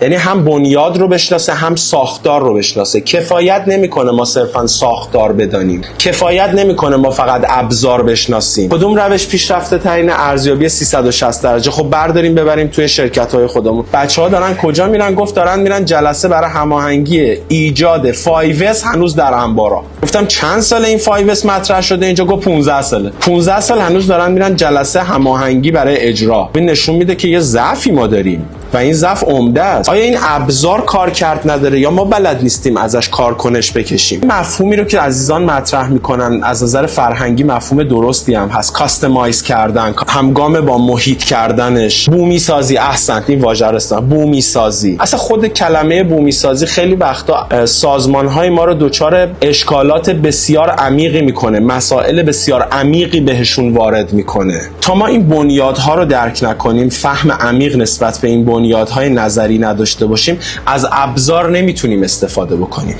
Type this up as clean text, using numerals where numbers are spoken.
یعنی هم بنیاد رو بشناسه هم ساختار رو بشناسه. کفایت نمیکنه ما صرفا ساختار بدانیم، کفایت نمیکنه ما فقط ابزار بشناسیم. کدوم روش پیشرفته ترین؟ ارزیابی 360 درجه. خب برداریم ببریم توی شرکت‌های خودمون. بچه‌ها دارن کجا میرن؟ گفت دارن میرن جلسه برای هماهنگی ایجاد 5S هنوز در انبارا. گفتم چند سال این 5S مطرح شده اینجا؟ گفت 15 ساله. 15 سال هنوز دارن میرن جلسه هماهنگی برای اجرا. این نشون میده که یه ضعفی ما داریم و این ضعف عمده است. آیا این ابزار کار کرد نداره یا ما بلد نیستیم ازش کارکنش بکشیم؟ مفهومی رو که عزیزان مطرح میکنن از نظر فرهنگی مفهوم درستی هم هست. کاستماایز کردن، همگام با محیط کردنش، بومی سازی. احسنت، این واژه رو استفاده. بومی سازی. اصلا خود کلمه بومی سازی خیلی وقتا سازمان‌های ما رو دچار اشکالات بسیار عمیقی میکنه، مسائل بسیار عمیقی بهشون وارد میکنه. تا ما این بنیادها رو درک نکنیم، فهم عمیق نسبت به این بنیادهای نظری نداشته باشیم، از ابزار نمیتونیم استفاده بکنیم.